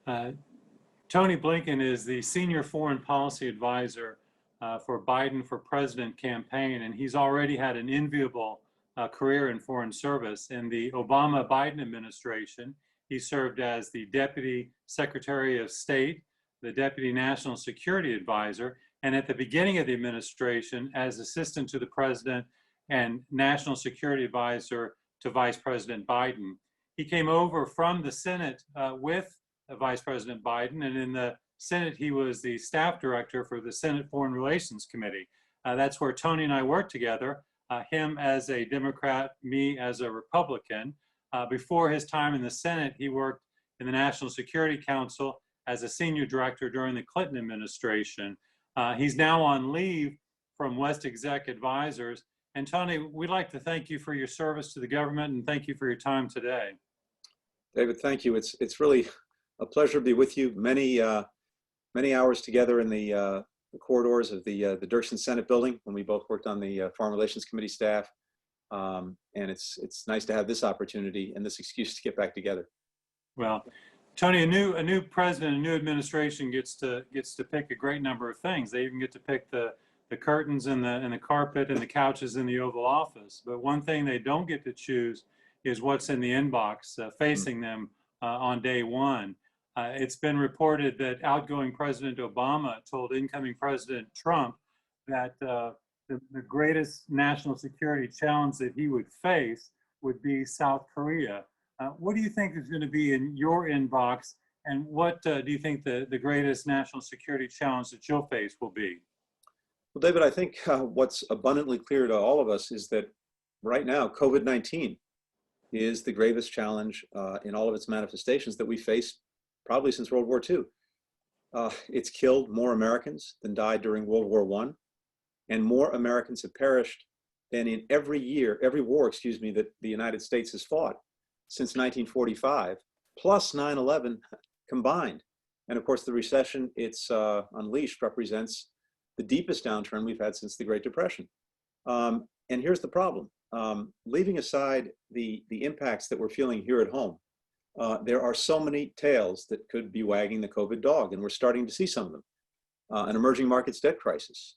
Uh, Tony Blinken is the senior foreign policy advisor for Biden for President campaign, and he's already had an enviable career in foreign service. In the Obama-Biden administration, he served as the Deputy Secretary of State, the Deputy National Security Advisor, and at the beginning of the administration as Assistant to the President and National Security Advisor to Vice President Biden. He came over from the Senate with Vice President Biden, and in the Senate, he was the staff director for the Senate Foreign Relations Committee. That's where Tony and I worked together, him as a Democrat, me as a Republican. Before his time in the Senate, he worked in the National Security Council as a senior director during the Clinton administration. He's now on leave from West Exec Advisors. And Tony, we'd like to thank you for your service to the government and thank you for your time today. David, thank you. It's really a pleasure to be with you. Many hours together in the corridors of the Dirksen Senate building when we both worked on the Foreign Relations Committee staff. And it's nice to have this opportunity and this excuse to get back together. Well, Tony, a new president, a new administration gets to pick a great number of things. They even get to pick the curtains and the carpet and the couches in the Oval Office. But one thing they don't get to choose is what's in the inbox facing them on day one. It's been reported that outgoing President Obama told incoming President Trump that the greatest national security challenge that he would face would be South Korea. What do you think is going to be in your inbox, and what do you think the greatest national security challenge that you'll face will be? Well, David, I think what's abundantly clear to all of us is that right now, COVID-19 is the gravest challenge in all of its manifestations that we face probably since World War II. It's killed more Americans than died during World War I, and more Americans have perished than in every war, that the United States has fought since 1945, plus 9/11 combined. And of course, the recession it's unleashed represents the deepest downturn we've had since the Great Depression. And here's the problem. Leaving aside the impacts that we're feeling here at home, there are so many tails that could be wagging the COVID dog, and we're starting to see some of them. An emerging markets debt crisis,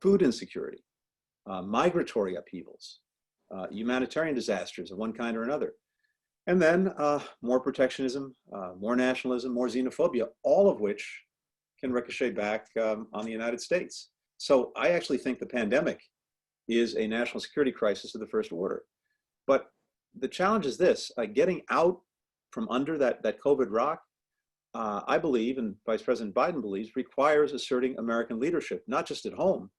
food insecurity, migratory upheavals, humanitarian disasters of one kind or another. And then more protectionism, more nationalism, more xenophobia, all of which can ricochet back on the United States. So I actually think the pandemic is a national security crisis of the first order. But the challenge is this, getting out from under that COVID rock, I believe, and Vice President Biden believes, requires asserting American leadership, not just at home,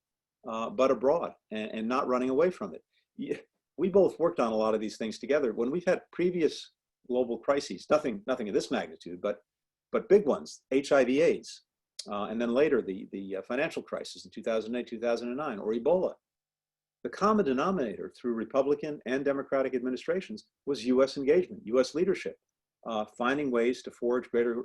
but abroad, and not running away from it. We both worked on a lot of these things together. When we've had previous global crises, nothing of this magnitude, but big ones, HIV/AIDS, and then later the financial crisis in 2008, 2009, or Ebola. The common denominator through Republican and Democratic administrations was U.S. engagement, U.S. leadership, finding ways to forge greater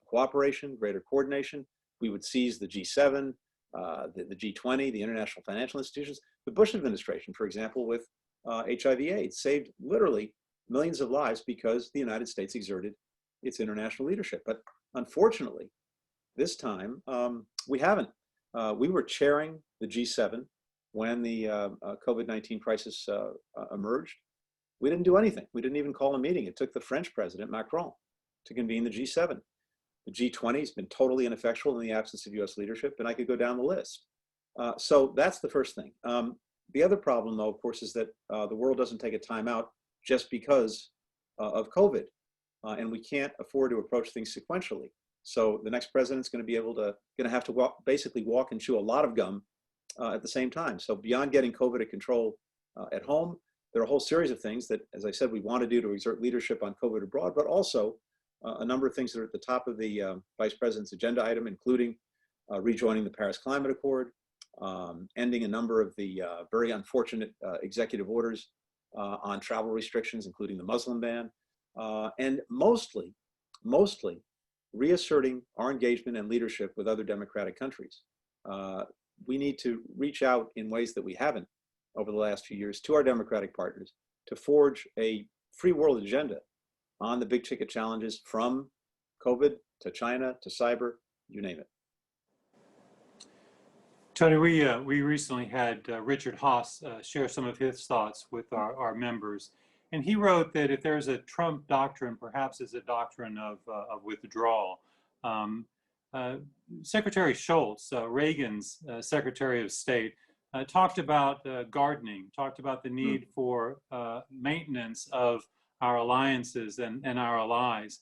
cooperation, greater coordination. We would seize the G7, the G20, the international financial institutions. The Bush administration, for example, with HIV/AIDS, saved literally millions of lives because the United States exerted its international leadership. But unfortunately, this time we haven't. We were chairing the G7 when the COVID-19 crisis emerged. We didn't do anything. We didn't even call a meeting. It took the French president, Macron, to convene the G7. The G20 has been totally ineffectual in the absence of US leadership, and I could go down the list. So that's the first thing. The other problem, though, of course, is that the world doesn't take a time out just because of COVID, and we can't afford to approach things sequentially. So the next president's going to have to basically walk and chew a lot of gum at the same time. So beyond getting COVID at control at home, there are a whole series of things that, as I said, we want to do to exert leadership on COVID abroad, but also a number of things that are at the top of the Vice President's agenda item, including rejoining the Paris Climate Accord, ending a number of the very unfortunate executive orders on travel restrictions, including the Muslim ban, and mostly reasserting our engagement and leadership with other democratic countries. We need to reach out in ways that we haven't over the last few years to our democratic partners to forge a free world agenda on the big ticket challenges, from COVID to China to cyber, you name it. Tony, we recently had Richard Haas share some of his thoughts with our members. And he wrote that if there's a Trump doctrine, perhaps it's a doctrine of withdrawal. Um, uh, Secretary Shultz, Reagan's Secretary of State, talked about gardening, talked about the need for maintenance of our alliances and our allies.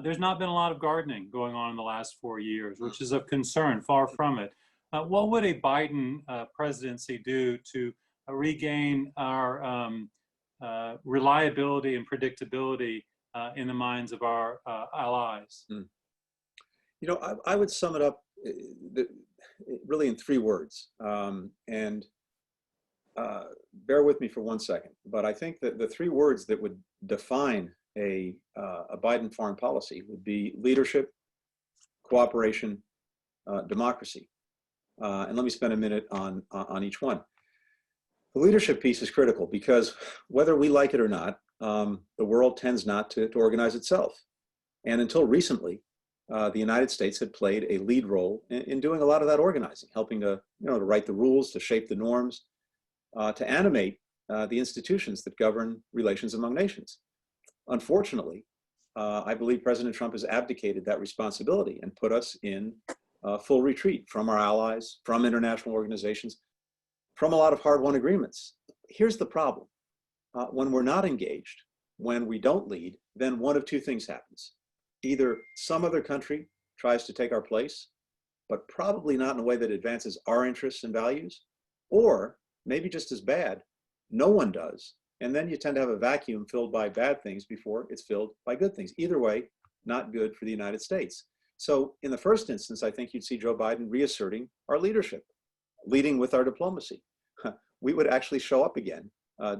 There's not been a lot of gardening going on in the last 4 years, which is of concern, far from it. What would a Biden presidency do to regain our reliability and predictability in the minds of our allies? You know, I would sum it up really in 3 words. And bear with me for 1 second, but I think that the 3 words that would define a Biden foreign policy would be leadership, cooperation, democracy. And let me spend a minute on each one. The leadership piece is critical because whether we like it or not, the world tends not to organize itself. And until recently, the United States had played a lead role in doing a lot of that organizing, helping to write the rules, to shape the norms, to animate the institutions that govern relations among nations. Unfortunately, I believe President Trump has abdicated that responsibility and put us in full retreat from our allies, from international organizations, from a lot of hard-won agreements. Here's the problem. When we're not engaged, when we don't lead, then one of 2 things happens. Either some other country tries to take our place, but probably not in a way that advances our interests and values, or maybe just as bad, no one does. And then you tend to have a vacuum filled by bad things before it's filled by good things. Either way, not good for the United States. So in the first instance, I think you'd see Joe Biden reasserting our leadership, leading with our diplomacy. We would actually show up again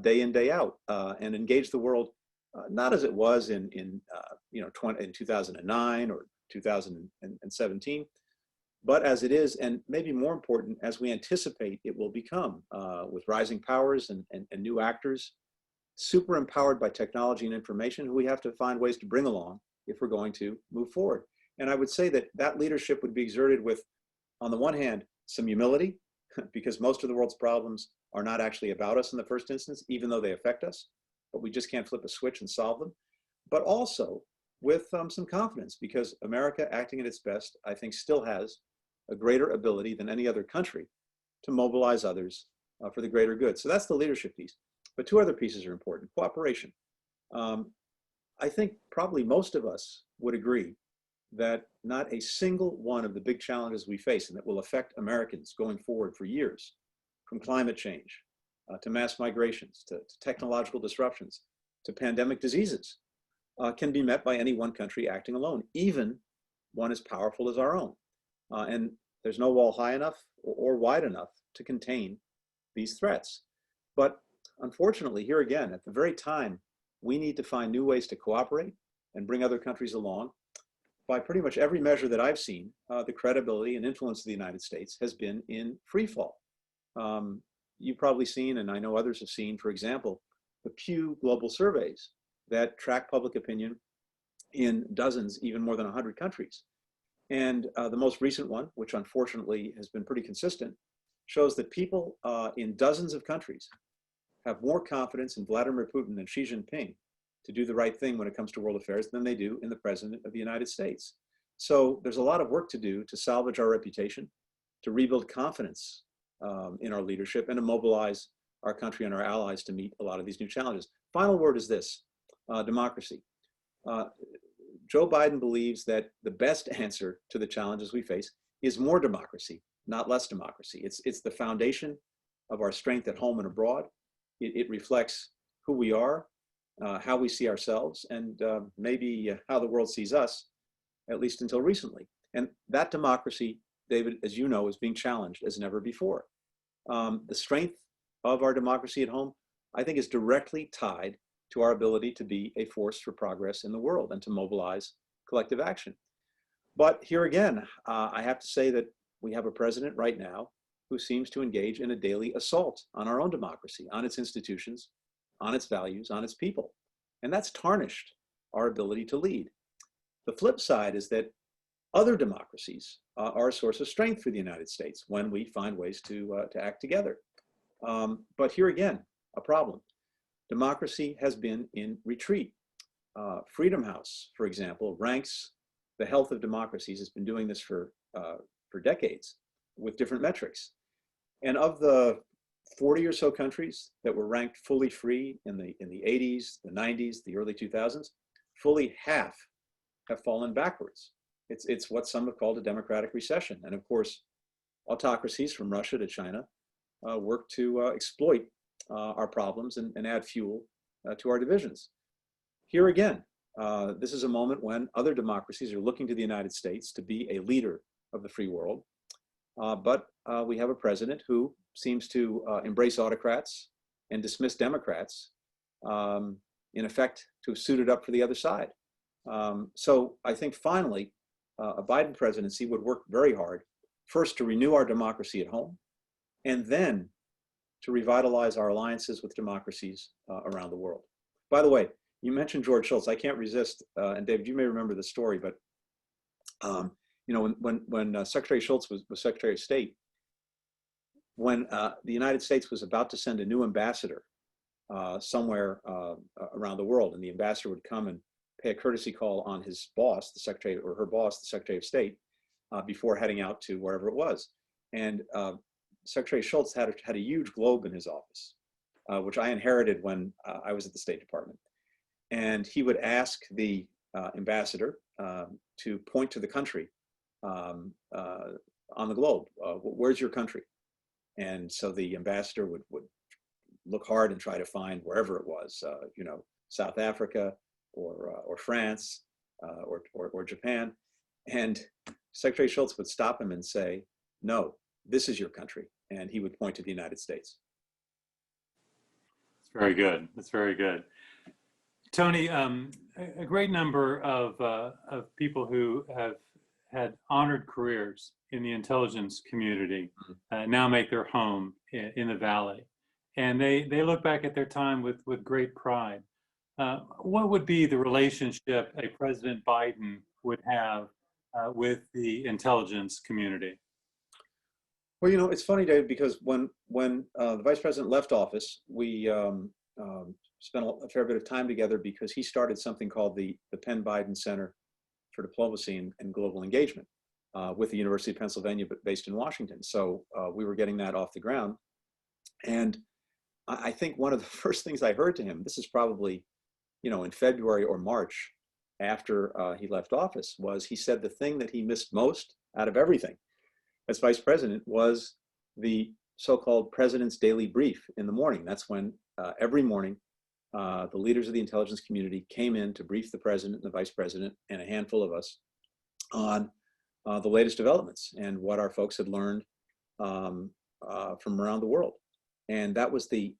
day in, day out, and engage the world, not as it was in 2009 or 2017, but as it is, and maybe more important, as we anticipate it will become, with rising powers and new actors, super empowered by technology and information, who we have to find ways to bring along if we're going to move forward. And I would say that that leadership would be exerted with, on the one hand, some humility, because most of the world's problems are not actually about us in the first instance, even though they affect us, but we just can't flip a switch and solve them. But also with some confidence, because America, acting at its best, I think still has a greater ability than any other country to mobilize others for the greater good. So that's the leadership piece. But 2 other pieces are important. Cooperation. I think probably most of us would agree that not a single one of the big challenges we face and that will affect Americans going forward for years, from climate change to mass migrations, to technological disruptions, to pandemic diseases, can be met by any one country acting alone, even one as powerful as our own. And there's no wall high enough or wide enough to contain these threats. But unfortunately, here again, at the very time we need to find new ways to cooperate and bring other countries along, by pretty much every measure that I've seen, the credibility and influence of the United States has been in free fall. You've probably seen, and I know others have seen, for example, the Pew global surveys that track public opinion in dozens, even more than 100 countries. And the most recent one, which unfortunately has been pretty consistent, shows that people in dozens of countries have more confidence in Vladimir Putin and Xi Jinping to do the right thing when it comes to world affairs than they do in the President of the United States. So there's a lot of work to do to salvage our reputation, to rebuild confidence in our leadership, and to mobilize our country and our allies to meet a lot of these new challenges. Final word is this, democracy. Joe Biden believes that the best answer to the challenges we face is more democracy, not less democracy. It's the foundation of our strength at home and abroad. It reflects who we are, how we see ourselves, and maybe how the world sees us, at least until recently. And that democracy, David, as you know, is being challenged as never before. The strength of our democracy at home, I think, is directly tied to our ability to be a force for progress in the world and to mobilize collective action. But here again, I have to say that we have a president right now who seems to engage in a daily assault on our own democracy, on its institutions, on its values, on its people. And that's tarnished our ability to lead. The flip side is that other democracies are a source of strength for the United States when we find ways to act together. But here again, a problem. Democracy has been in retreat. Freedom House, for example, ranks the health of democracies. It's been doing this for decades with different metrics. And of the 40 or so countries that were ranked fully free in the 80s, the 90s, the early 2000s, fully half have fallen backwards. It's what some have called a democratic recession. And of course, autocracies from Russia to China work to exploit our problems and add fuel to our divisions. Here again, this is a moment when other democracies are looking to the United States to be a leader of the free world. But we have a president who seems to embrace autocrats and dismiss Democrats, in effect, to have suited up for the other side. So I think finally, a Biden presidency would work very hard, first to renew our democracy at home, and then to revitalize our alliances with democracies around the world. By the way, you mentioned George Shultz. I can't resist, and David, you may remember the story, but you know, when Secretary Shultz was Secretary of State, when the United States was about to send a new ambassador somewhere around the world, and the ambassador would come and pay a courtesy call on his boss, the Secretary, or her boss, the Secretary of State, before heading out to wherever it was. And Secretary Shultz had a huge globe in his office, which I inherited when I was at the State Department. And he would ask the ambassador to point to the country on the globe. Where's your country? And so the ambassador would look hard and try to find wherever it was, you know, South Africa or France or Japan. And Secretary Shultz would stop him and say, no, this is your country. And he would point to the United States. That's very good. That's very good. Tony, a great number of people who have had honored careers in the intelligence community now make their home in the Valley. And they look back at their time with great pride. What would be the relationship a President Biden would have with the intelligence community? Well, you know, it's funny, David, because when the Vice President left office, we spent a fair bit of time together because he started something called the Penn Biden Center for Diplomacy and Global Engagement with the University of Pennsylvania, but based in Washington. So we were getting that off the ground. And I think one of the first things I heard to him, this is probably, you know, in February or March after he left office, was he said the thing that he missed most out of everything as vice president was the so-called President's Daily Brief in the morning. That's when every morning the leaders of the intelligence community came in to brief the president and the vice president and a handful of us on the latest developments and what our folks had learned from around the world. And that was the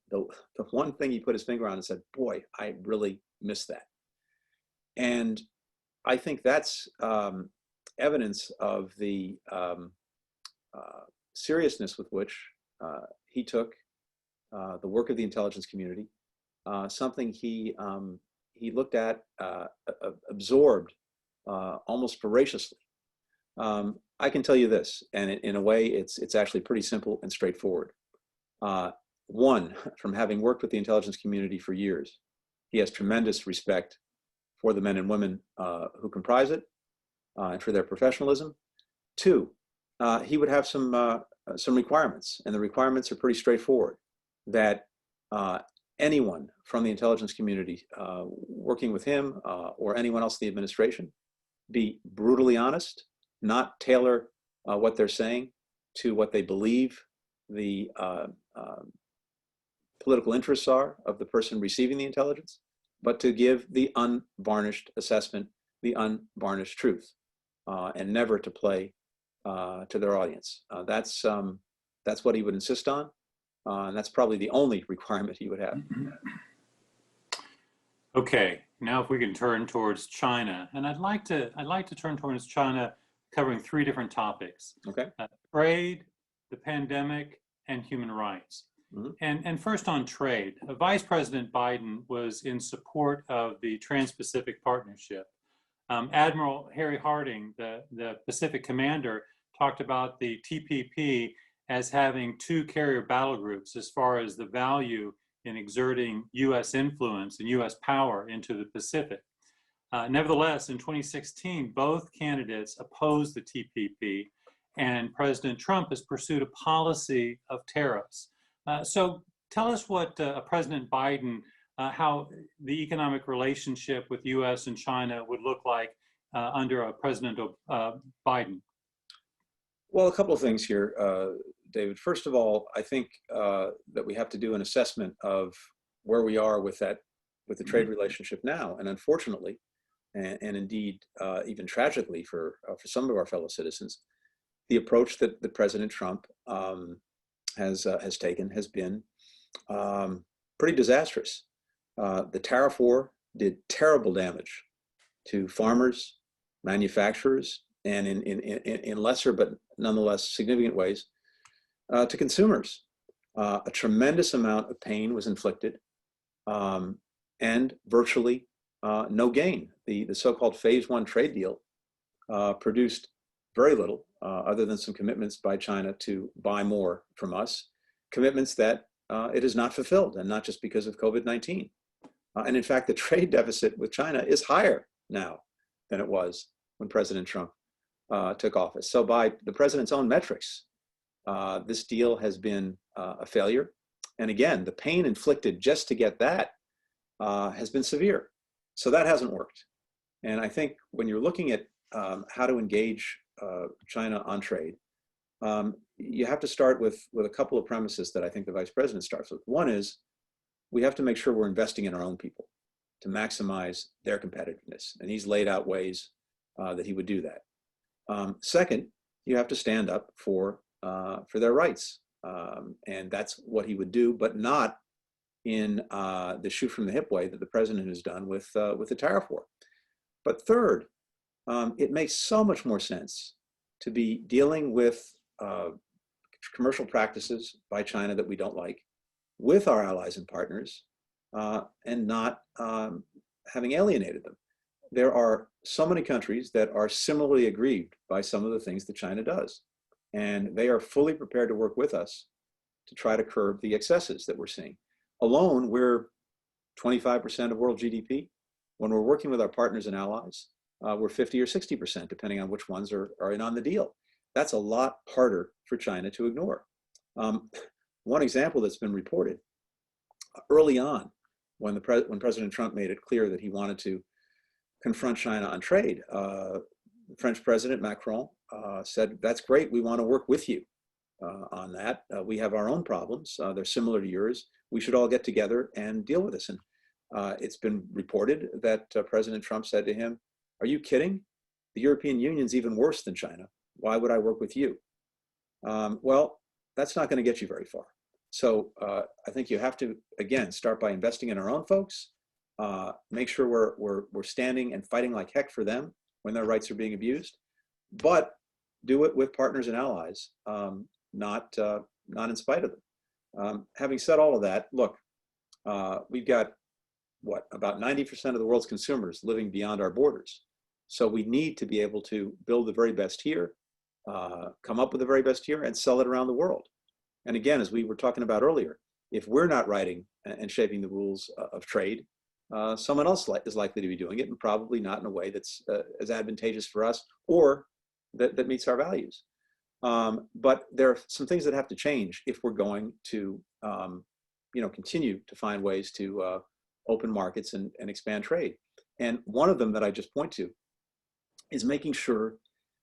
one thing he put his finger on and said, boy, I really miss that. And I think that's evidence of the seriousness with which he took the work of the intelligence community, something he looked at, absorbed almost voraciously. I can tell you this, and in a way, it's actually pretty simple and straightforward. One, from having worked with the intelligence community for years, he has tremendous respect for the men and women who comprise it and for their professionalism. Two, he would have some requirements, and the requirements are pretty straightforward. That anyone from the intelligence community working with him or anyone else in the administration be brutally honest, not tailor what they're saying to what they believe the political interests are of the person receiving the intelligence, but to give the unvarnished assessment, the unvarnished truth, and never to play to their audience. That's what he would insist on, and that's probably the only requirement he would have. Okay, now if we can turn towards China, and I'd like to turn towards China, covering three different topics: Okay. Trade, the pandemic, and human rights. And first on trade, Vice President Biden was in support of the Trans-Pacific Partnership, Admiral Harry Harding, the Pacific commander, talked about the TPP as having two carrier battle groups as far as the value in exerting U.S. influence and U.S. power into the Pacific. Nevertheless, in 2016, both candidates opposed the TPP, and President Trump has pursued a policy of tariffs. So tell us what President Biden, how the economic relationship with U.S. and China would look like under President Biden. Well, a couple of things here, David. First of all, I think that we have to do an assessment of where we are with the trade relationship now. And unfortunately, and indeed even tragically for some of our fellow citizens, the approach that President Trump has taken has been pretty disastrous. The tariff war did terrible damage to farmers, manufacturers, and in lesser but nonetheless significant ways to consumers. A tremendous amount of pain was inflicted, and virtually no gain. The so-called Phase 1 trade deal produced very little other than some commitments by China to buy more from us, commitments that it has not fulfilled, and not just because of COVID-19. And in fact, the trade deficit with China is higher now than it was when President Trump took office. So by the president's own metrics, this deal has been a failure. And again, the pain inflicted just to get that has been severe. So that hasn't worked. And I think when you're looking at how to engage China on trade, you have to start with a couple of premises that I think the vice president starts with. One is we have to make sure we're investing in our own people to maximize their competitiveness. And he's laid out ways that he would do that. Second, you have to stand up for their rights. And that's what he would do, but not in the shoot from the hip way that the president has done with the tariff war. But third, it makes so much more sense to be dealing with commercial practices by China that we don't like with our allies and partners, and not having alienated them. There are so many countries that are similarly aggrieved by some of the things that China does. And they are fully prepared to work with us to try to curb the excesses that we're seeing. Alone, we're 25% of world GDP. When we're working with our partners and allies, we're 50 or 60%, depending on which ones are in on the deal. That's a lot harder for China to ignore. One example that's been reported early on, when President Trump made it clear that he wanted to confront China on trade, the French President Macron said, "That's great, we want to work with you on that. We have our own problems, they're similar to yours. We should all get together and deal with this." And it's been reported that President Trump said to him, "Are you kidding? The European Union's even worse than China. Why would I work with you?" Well, that's not going to get you very far. So I think you have to, again, start by investing in our own folks, make sure we're standing and fighting like heck for them when their rights are being abused, but do it with partners and allies, not in spite of them. Having said all of that, look, we've got, about 90% of the world's consumers living beyond our borders. So we need to be able to build the very best here, come up with the very best here, and sell it around the world. And again, as we were talking about earlier, if we're not writing and shaping the rules of trade, someone else is likely to be doing it, and probably not in a way that's as advantageous for us or that meets our values. But there are some things that have to change if we're going to continue to find ways to open markets and expand trade. And one of them that I just point to is making sure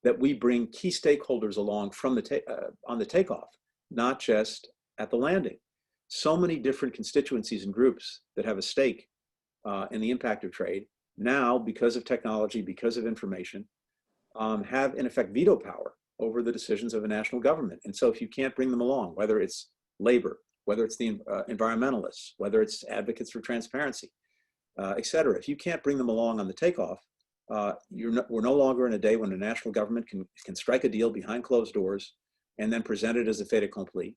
that we bring key stakeholders along from on the takeoff, not just at the landing. So many different constituencies and groups that have a stake in the impact of trade now, because of technology, because of information, have in effect veto power over the decisions of a national government. And so if you can't bring them along, whether it's labor, whether it's the environmentalists, whether it's advocates for transparency, et cetera, if you can't bring them along on the takeoff, we're no longer in a day when a national government can strike a deal behind closed doors and then present it as a fait accompli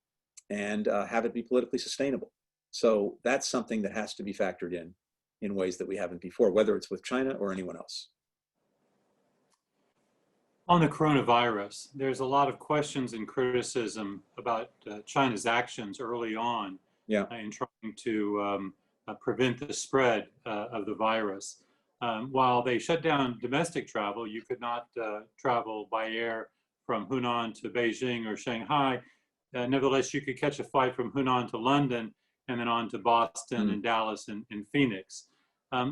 and have it be politically sustainable. So that's something that has to be factored in ways that we haven't before, whether it's with China or anyone else. On the coronavirus, there's a lot of questions and criticism about China's actions early on Yeah. in trying to prevent the spread of the virus. While they shut down domestic travel, you could not travel by air from Hunan to Beijing or Shanghai. Nevertheless, you could catch a flight from Hunan to London and then on to Boston and Dallas and Phoenix.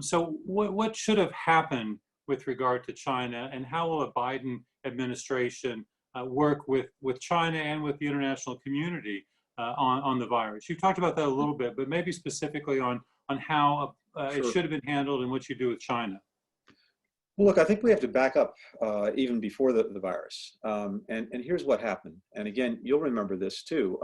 So what should have happened with regard to China, and how will a Biden administration work with China and with the international community on the virus? You talked about that a little bit, but maybe specifically on how it Sure. should have been handled and what you do with China. Well, look, I think we have to back up even before the virus. And here's what happened. And again, you'll remember this too,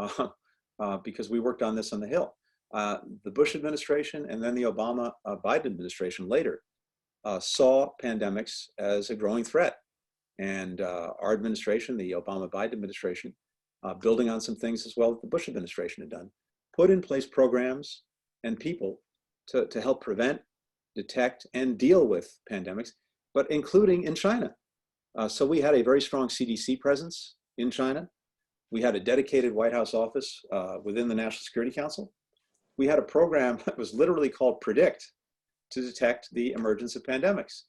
because we worked on this on the Hill. The Bush administration and then the Obama Biden administration later saw pandemics as a growing threat. And our administration, the Obama Biden administration, building on some things as well that the Bush administration had done, put in place programs and people to help prevent, detect, and deal with pandemics, but including in China. So we had a very strong CDC presence in China. We had a dedicated White House office within the National Security Council. We had a program that was literally called PREDICT to detect the emergence of pandemics.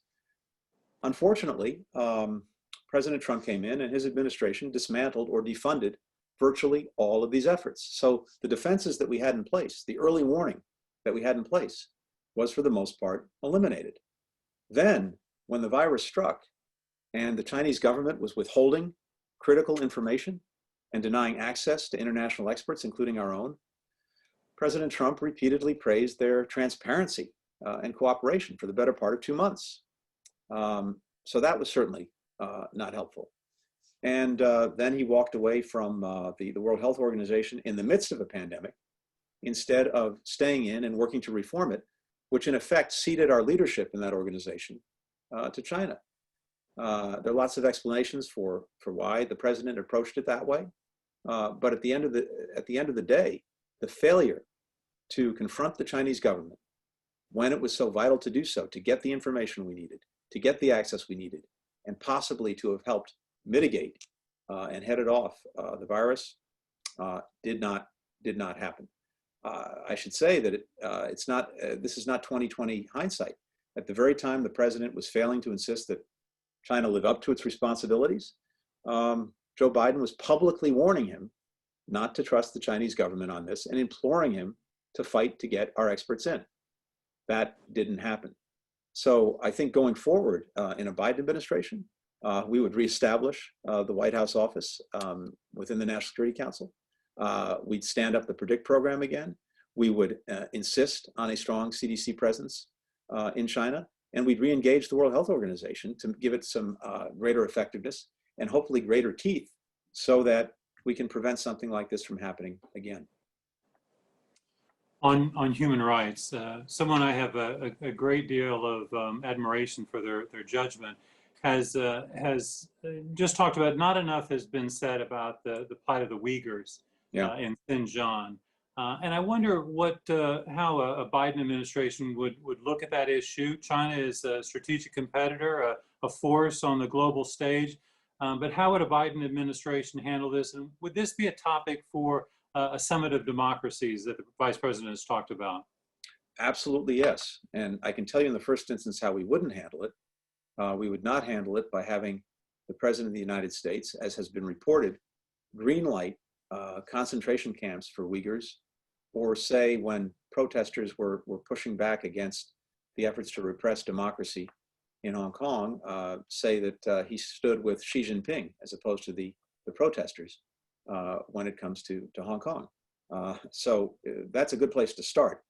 Unfortunately, President Trump came in and his administration dismantled or defunded virtually all of these efforts. So the defenses that we had in place, the early warning that we had in place, was for the most part eliminated. Then, when the virus struck and the Chinese government was withholding critical information and denying access to international experts, including our own, President Trump repeatedly praised their transparency and cooperation for the better part of 2 months. So that was certainly not helpful. And then he walked away from the World Health Organization in the midst of a pandemic, instead of staying in and working to reform it, which in effect ceded our leadership in that organization to China. There are lots of explanations for why the president approached it that way. But at the end of the day, the failure to confront the Chinese government when it was so vital to do so, to get the information we needed, to get the access we needed, and possibly to have helped mitigate and headed off the virus, did not happen. I should say that it's not. This is not 2020 hindsight. At the very time the president was failing to insist that China live up to its responsibilities, Joe Biden was publicly warning him not to trust the Chinese government on this and imploring him to fight to get our experts in. That didn't happen. So I think going forward in a Biden administration, we would reestablish the White House office within the National Security Council. We'd stand up the PREDICT program again. We would insist on a strong CDC presence in China, and we'd re-engage the World Health Organization to give it some greater effectiveness and hopefully greater teeth so that we can prevent something like this from happening again. On human rights, someone I have a great deal of admiration for their judgment has just talked about not enough has been said about the plight of the Uyghurs in Xinjiang. And I wonder how a Biden administration would look at that issue. China is a strategic competitor, a force on the global stage. But how would a Biden administration handle this? And would this be a topic for a summit of democracies that the vice president has talked about? Absolutely, yes. And I can tell you in the first instance how we wouldn't handle it. We would not handle it by having the president of the United States, as has been reported, greenlight concentration camps for Uyghurs, or say when protesters were pushing back against the efforts to repress democracy in Hong Kong, say that he stood with Xi Jinping as opposed to the protesters when it comes to Hong Kong. So that's a good place to start.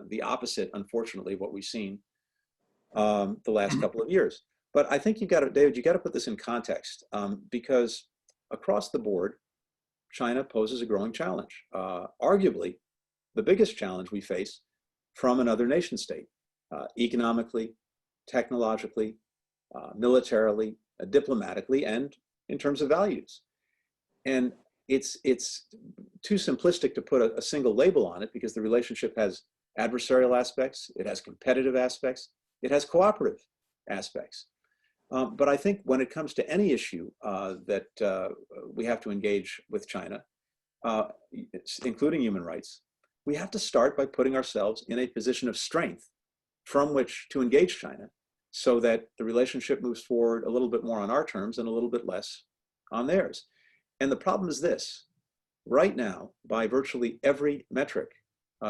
The opposite, unfortunately, of what we've seen the last couple of years. But I think David, you got to put this in context because across the board, China poses a growing challenge. Arguably, the biggest challenge we face from another nation state, economically, technologically, militarily, diplomatically, and in terms of values. And it's too simplistic to put a single label on it because the relationship has adversarial aspects, it has competitive aspects, it has cooperative aspects. But I think when it comes to any issue that we have to engage with China, uh, including human rights, we have to start by putting ourselves in a position of strength from which to engage China so that the relationship moves forward a little bit more on our terms and a little bit less on theirs. And the problem is this: right now, by virtually every metric,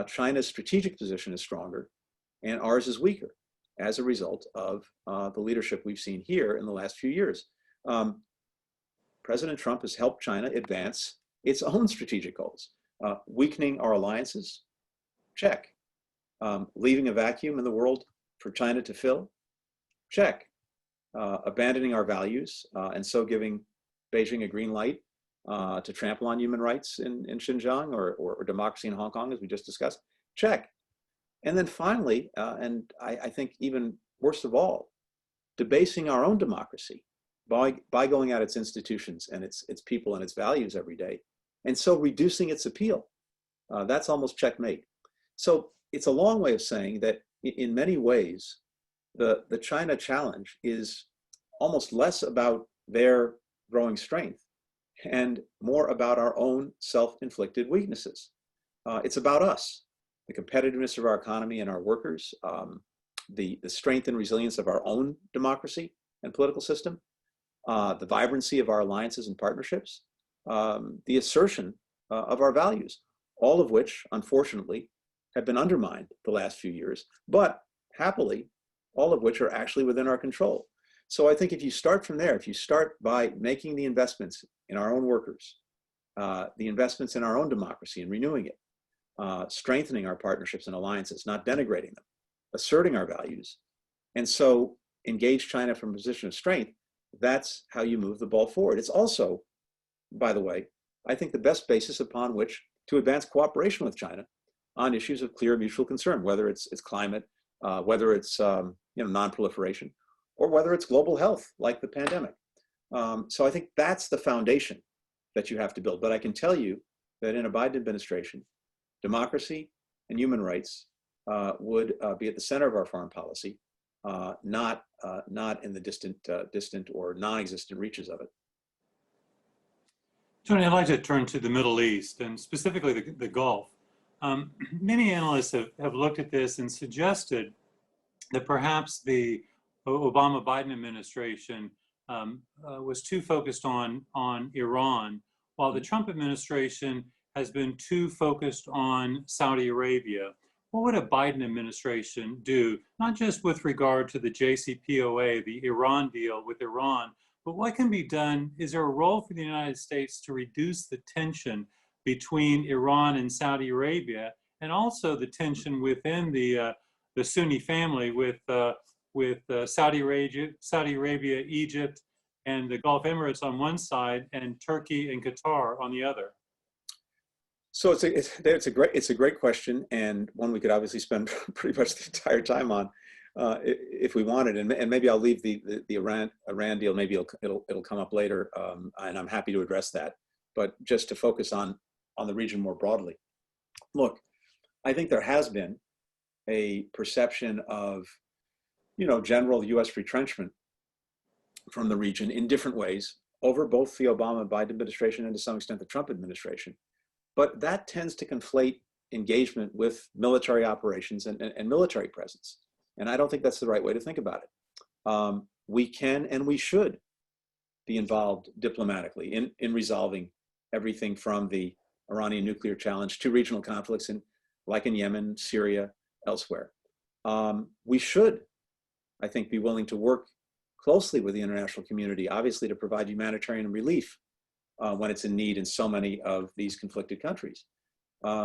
China's strategic position is stronger and ours is weaker as a result of the leadership we've seen here in the last few years. Um, President Trump has helped China advance its own strategic goals, weakening our alliances, check. Leaving a vacuum in the world for China to fill, check. Abandoning our values and so giving Beijing a green light to trample on human rights in Xinjiang or democracy in Hong Kong, as we just discussed, check. And then finally, and I think even worst of all, debasing our own democracy by going at its institutions and its people and its values every day, and so reducing its appeal. That's almost checkmate. So it's a long way of saying that in many ways, the China challenge is almost less about their growing strength and more about our own self-inflicted weaknesses. It's about us, the competitiveness of our economy and our workers, the strength and resilience of our own democracy and political system, the vibrancy of our alliances and partnerships, the assertion of our values, all of which, unfortunately, have been undermined the last few years, but happily, all of which are actually within our control. So I think if you start from there, if you start by making the investments in our own workers, the investments in our own democracy and renewing it, strengthening our partnerships and alliances, not denigrating them, asserting our values, and so engage China from a position of strength, that's how you move the ball forward. It's also, by the way, I think the best basis upon which to advance cooperation with China on issues of clear mutual concern, whether it's climate, whether it's non-proliferation, or whether it's global health, like the pandemic. So I think that's the foundation that you have to build. But I can tell you that in a Biden administration, democracy and human rights would be at the center of our foreign policy, not in the distant or non-existent reaches of it. Tony, I'd like to turn to the Middle East and specifically the Gulf. Many analysts have looked at this and suggested that perhaps the Obama-Biden administration was too focused on Iran, while the Trump administration has been too focused on Saudi Arabia. What would a Biden administration do, not just with regard to the JCPOA, the Iran deal with Iran, but what can be done? Is there a role for the United States to reduce the tension between Iran and Saudi Arabia, and also the tension within the Sunni family with Saudi Arabia, Egypt, and the Gulf Emirates on one side, and Turkey and Qatar on the other? So it's a great question, and one we could obviously spend pretty much the entire time on if we wanted. And maybe I'll leave the Iran deal. Maybe it'll come up later, and I'm happy to address that. But just to focus on the region more broadly, look, I think there has been a perception of general U.S. retrenchment from the region in different ways over both the Obama and Biden administration and to some extent the Trump administration. But that tends to conflate engagement with military operations and military presence. And I don't think that's the right way to think about it. We can and we should be involved diplomatically in resolving everything from the Iranian nuclear challenge to regional conflicts like in Yemen, Syria, elsewhere. We should, I think, be willing to work closely with the international community, obviously to provide humanitarian relief when it's in need in so many of these conflicted countries.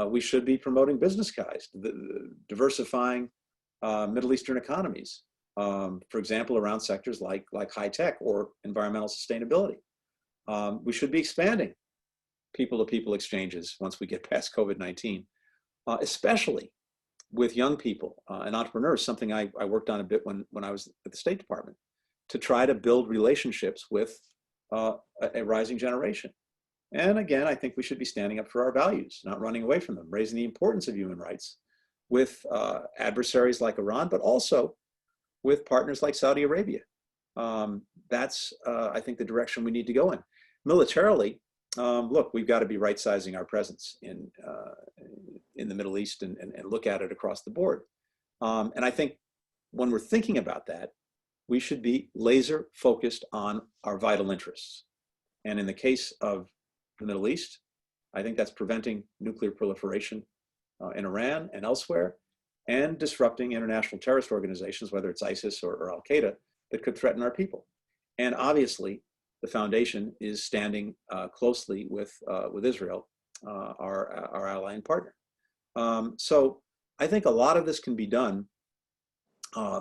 We should be promoting business ties, diversifying Middle Eastern economies, for example, around sectors like high tech or environmental sustainability. We should be expanding people-to-people exchanges once we get past COVID-19, especially with young people and entrepreneurs, something I worked on a bit when I was at the State Department, to try to build relationships with a rising generation. And again, I think we should be standing up for our values, not running away from them, raising the importance of human rights with adversaries like Iran, but also with partners like Saudi Arabia. That's, I think, the direction we need to go in. Militarily, look, we've got to be right-sizing our presence in the Middle East and look at it across the board. And I think when we're thinking about that, we should be laser focused on our vital interests. And in the case of the Middle East, I think that's preventing nuclear proliferation in Iran and elsewhere, and disrupting international terrorist organizations, whether it's ISIS or Al-Qaeda, that could threaten our people. And obviously, the foundation is standing closely with Israel, our ally and partner. So I think a lot of this can be done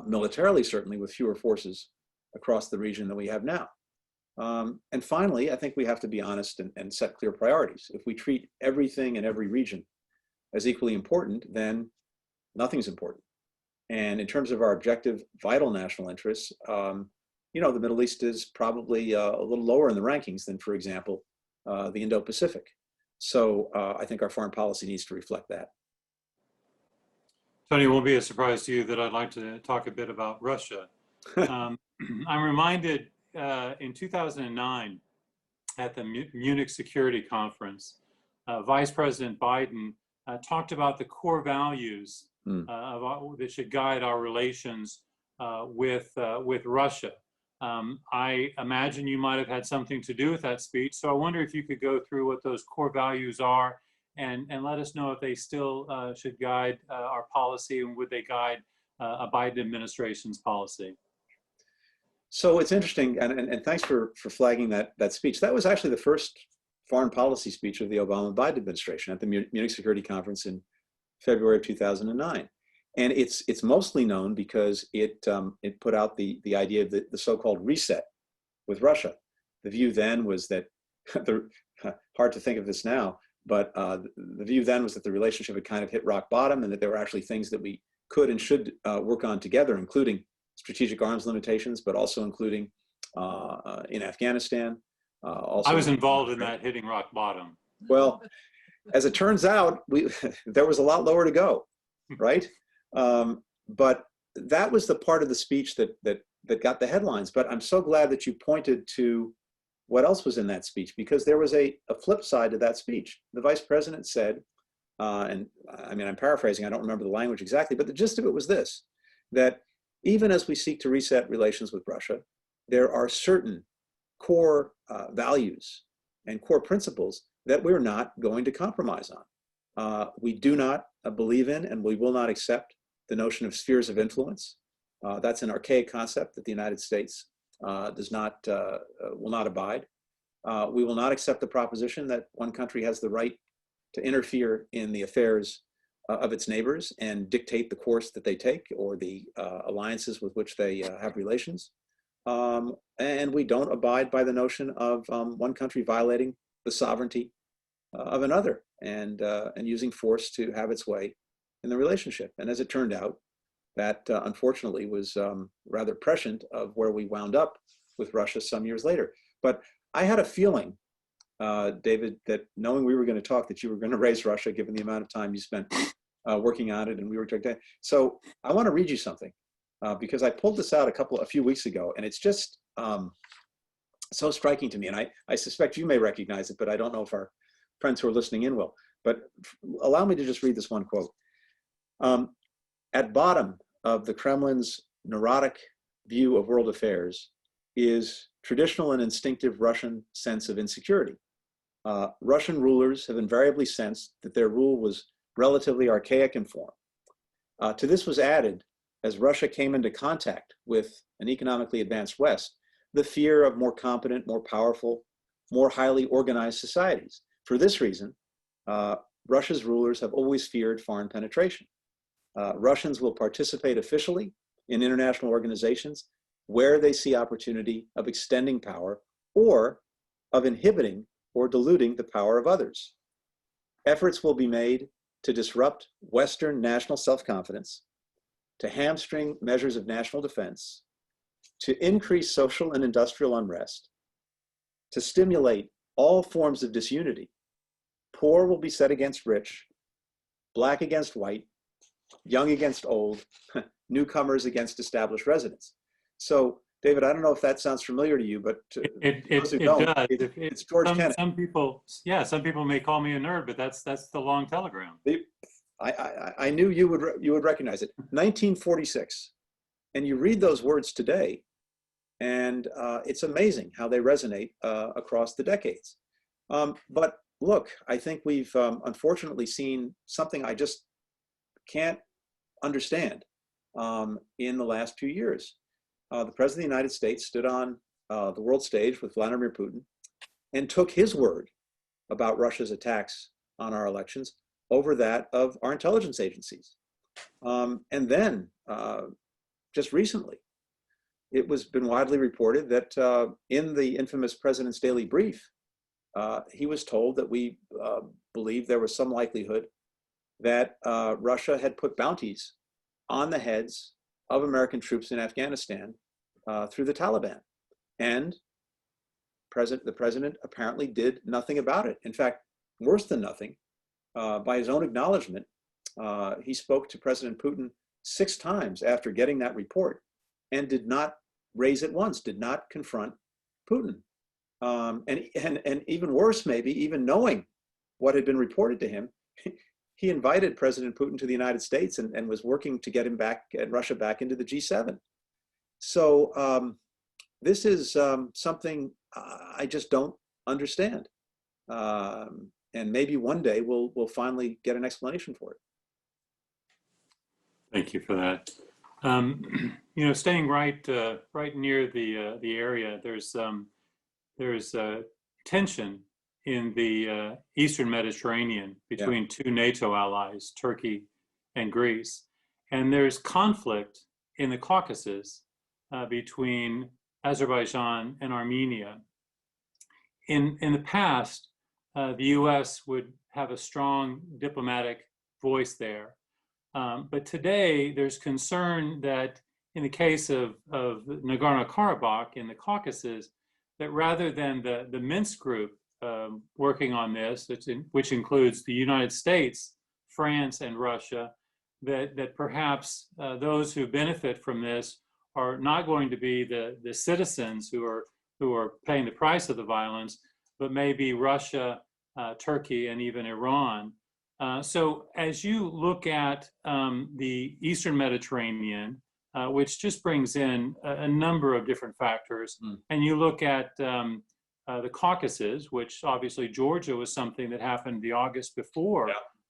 militarily, certainly, with fewer forces across the region than we have now. And finally, I think we have to be honest and set clear priorities. If we treat everything in every region as equally important, then nothing's important. And in terms of our objective, vital national interests, you know, the Middle East is probably a little lower in the rankings than, for example, the Indo-Pacific. So I think our foreign policy needs to reflect that. Tony, it won't be a surprise to you that I'd like to talk a bit about Russia. I'm reminded in 2009 at the Munich Security Conference, Vice President Biden talked about the core values that should guide our relations with Russia. I imagine you might have had something to do with that speech, so I wonder if you could go through what those core values are and let us know if they still should guide our policy, and would they guide a Biden administration's policy. So it's interesting, and thanks for flagging that speech. That was actually the first foreign policy speech of the Obama-Biden administration at the Munich Security Conference in February of 2009. And it's mostly known because it put out the idea of the so-called reset with Russia. The view then was that, hard to think of this now, but the view then was that the relationship had kind of hit rock bottom, and that there were actually things that we could and should work on together, including strategic arms limitations, but also including in Afghanistan. Also, I was involved in that hitting rock bottom. Well, as it turns out, there was a lot lower to go, right? But that was the part of the speech that got the headlines. But I'm so glad that you pointed to what else was in that speech, because there was a flip side to that speech. The vice president said, and I mean, I'm paraphrasing, I don't remember the language exactly, but the gist of it was this, that even as we seek to reset relations with Russia, there are certain core values and core principles that we're not going to compromise on. We do not believe in, and we will not accept, the notion of spheres of influence. That's an archaic concept that the United States will not abide. We will not accept the proposition that one country has the right to interfere in the affairs of its neighbors and dictate the course that they take, or the alliances with which they have relations. And we don't abide by the notion of one country violating the sovereignty of another and using force to have its way in the relationship. And as it turned out, that unfortunately was rather prescient of where we wound up with Russia some years later. But I had a feeling, David, that knowing we were going to talk, that you were going to raise Russia, given the amount of time you spent working on it, and we were talking. So I want to read you something, because I pulled this out a few weeks ago, and it's just so striking to me. And I suspect you may recognize it, but I don't know if our friends who are listening in will. But allow me to just read this one quote. At bottom of the Kremlin's neurotic view of world affairs is traditional and instinctive Russian sense of insecurity. Russian rulers have invariably sensed that their rule was relatively archaic in form. To this was added, as Russia came into contact with an economically advanced West, the fear of more competent, more powerful, more highly organized societies. For this reason, Russia's rulers have always feared foreign penetration. Russians will participate officially in international organizations where they see opportunity of extending power or of inhibiting or diluting the power of others. Efforts will be made to disrupt Western national self-confidence, to hamstring measures of national defense, to increase social and industrial unrest, to stimulate all forms of disunity. Poor will be set against rich, black against white, young against old, newcomers against established residents. So David, I don't know if that sounds familiar to you, but those who It don't, does. it's George Kennan. Some people, yeah, some people may call me a nerd, but that's the long telegram. I knew you would recognize it. 1946, and you read those words today, and it's amazing how they resonate across the decades. But look, I think we've unfortunately seen something I just can't understand in the last few years. The President of the United States stood on the world stage with Vladimir Putin and took his word about Russia's attacks on our elections over that of our intelligence agencies. And then, just recently, it was been widely reported that in the infamous President's Daily Brief, he was told that we believed there was some likelihood that Russia had put bounties on the heads of American troops in Afghanistan through the Taliban. And the president apparently did nothing about it. In fact, worse than nothing, by his own acknowledgement, he spoke to President Putin 6 times after getting that report and did not raise it once, did not confront Putin. And even worse, maybe, even knowing what had been reported to him, he invited President Putin to the United States and was working to get him back, get Russia back into the G7. So this is something I just don't understand. And maybe one day we'll finally get an explanation for it. Thank you for that. You know, staying right near the area, there's tension in the Eastern Mediterranean between 2 NATO allies, Turkey and Greece, and there's conflict in the Caucasus between Azerbaijan and Armenia. In the past, the U.S. would have a strong diplomatic voice there. But today, there's concern that in the case of Nagorno-Karabakh in the Caucasus, that rather than the Minsk group working on this, which includes the United States, France, and Russia, that perhaps those who benefit from this are not going to be the citizens who are paying the price of the violence, but maybe Russia, Turkey, and even Iran. So as you look at the Eastern Mediterranean, which just brings in a number of different factors, and you look at the Caucasus, which obviously Georgia was something that happened the August before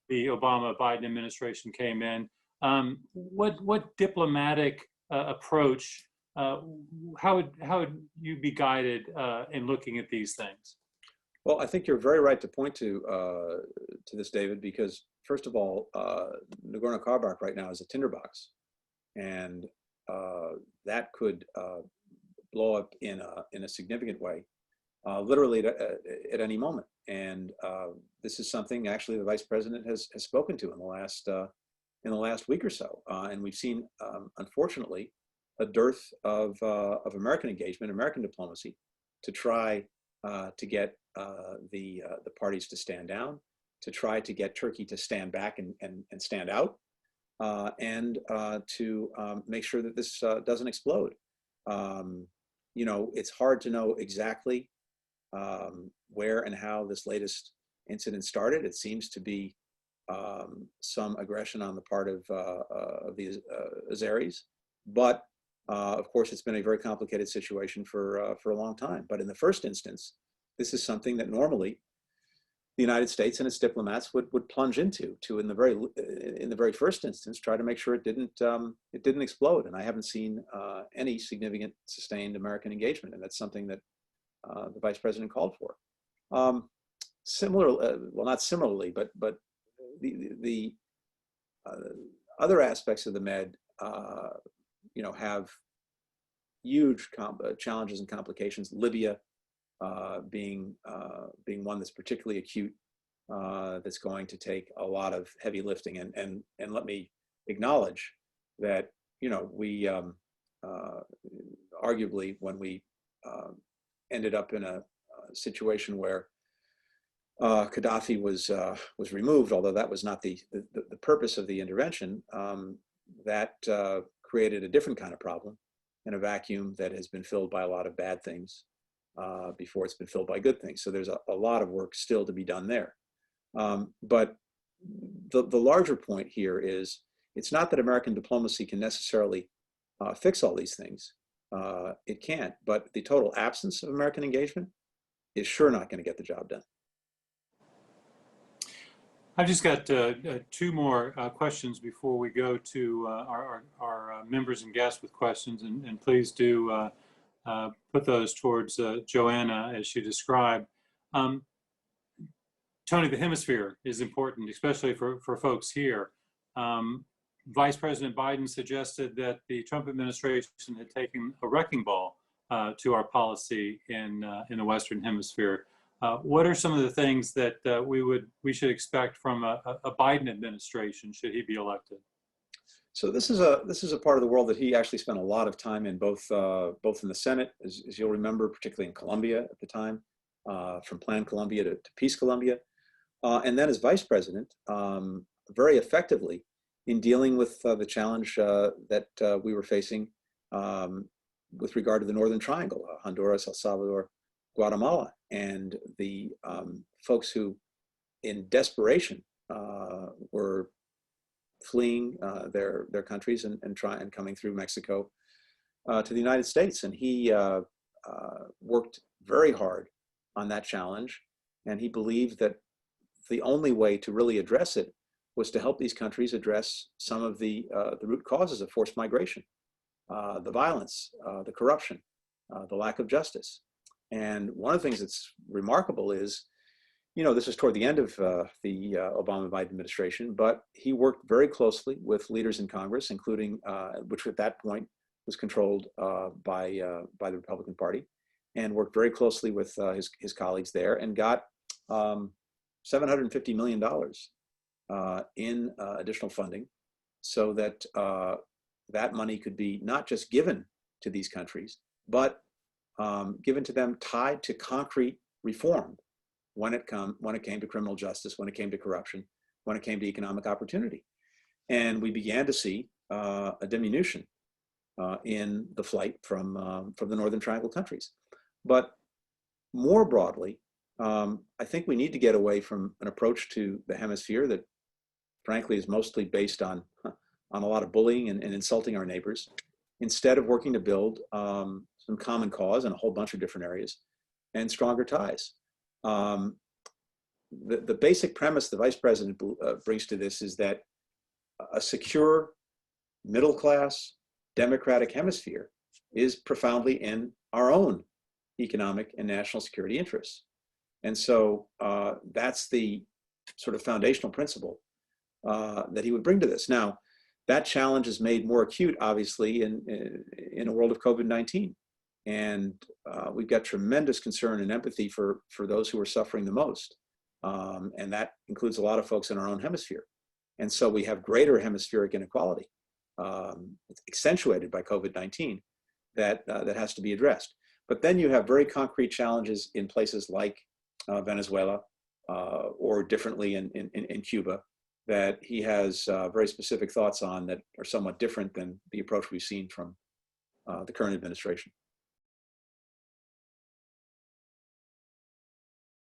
the Obama-Biden administration came in. What diplomatic approach, how would you be guided in looking at these things? Well, I think you're very right to point to this, David, because first of all, Nagorno-Karabakh right now is a tinderbox, and that could blow up in a significant way, literally at any moment. And this is something actually the Vice President has spoken to in the last week or so, and we've seen, unfortunately, a dearth of American engagement, American diplomacy, to try to get the parties to stand down, to try to get Turkey to stand back and stand out, and to make sure that this doesn't explode. You know, it's hard to know exactly where and how this latest incident started. It seems to be some aggression on the part of the Azeris, but of course, it's been a very complicated situation for a long time. But in the first instance, this is something that normally the United States and its diplomats would plunge into in the very first instance, try to make sure it didn't explode. And I haven't seen any significant sustained American engagement, and that's something that the Vice President called for. Well, not similarly, but the other aspects of the Med, you know, have huge challenges and complications. Libya being one that's particularly acute, that's going to take a lot of heavy lifting. And let me acknowledge that, you know, we arguably, when we ended up in a situation where Gaddafi was removed, although that was not the purpose of the intervention, that created a different kind of problem. in a vacuum that has been filled by a lot of bad things before it's been filled by good things. So there's a lot of work still to be done there. But the larger point here is, it's not that American diplomacy can necessarily fix all these things. It can't, but the total absence of American engagement is sure not going to get the job done. I've just got two more questions before we go to our members and guests with questions, and please do put those towards Joanna as she described. Tony, the hemisphere is important, especially for folks here. Vice President Biden suggested that the Trump administration had taken a wrecking ball to our policy in the Western Hemisphere. What are some of the things that we should expect from a Biden administration should he be elected? So this is a part of the world that he actually spent a lot of time in, both in the Senate, as you'll remember, particularly in Colombia at the time, from Plan Colombia to Peace Colombia, and then as vice president, very effectively in dealing with the challenge that we were facing with regard to the Northern Triangle, Honduras, El Salvador, Guatemala, and the folks who, in desperation, were fleeing their countries and coming through Mexico to the United States. And he worked very hard on that challenge, and he believed that the only way to really address it was to help these countries address some of the root causes of forced migration, the violence, the corruption, the lack of justice. And one of the things that's remarkable is, this was toward the end of the Obama-Biden administration, but he worked very closely with leaders in Congress, including, which at that point was controlled by the Republican Party, and worked very closely with his colleagues there, and got $750 million in additional funding, so that that money could be not just given to these countries, but given to them tied to concrete reform when it came to criminal justice, when it came to corruption, when it came to economic opportunity. And we began to see a diminution in the flight from the Northern Triangle countries. But more broadly, I think we need to get away from an approach to the hemisphere that frankly is mostly based on a lot of bullying and insulting our neighbors, instead of working to build some common cause in a whole bunch of different areas and stronger ties. The basic premise the vice president brings to this is that a secure, middle-class, democratic hemisphere is profoundly in our own economic and national security interests. And so that's the sort of foundational principle that he would bring to this. Now, that challenge is made more acute, obviously, in a world of COVID-19. And we've got tremendous concern and empathy for those who are suffering the most. And that includes a lot of folks in our own hemisphere. And so we have greater hemispheric inequality, accentuated by COVID-19, that has to be addressed. But then you have very concrete challenges in places like Venezuela, or differently in Cuba, that he has very specific thoughts on that are somewhat different than the approach we've seen from the current administration.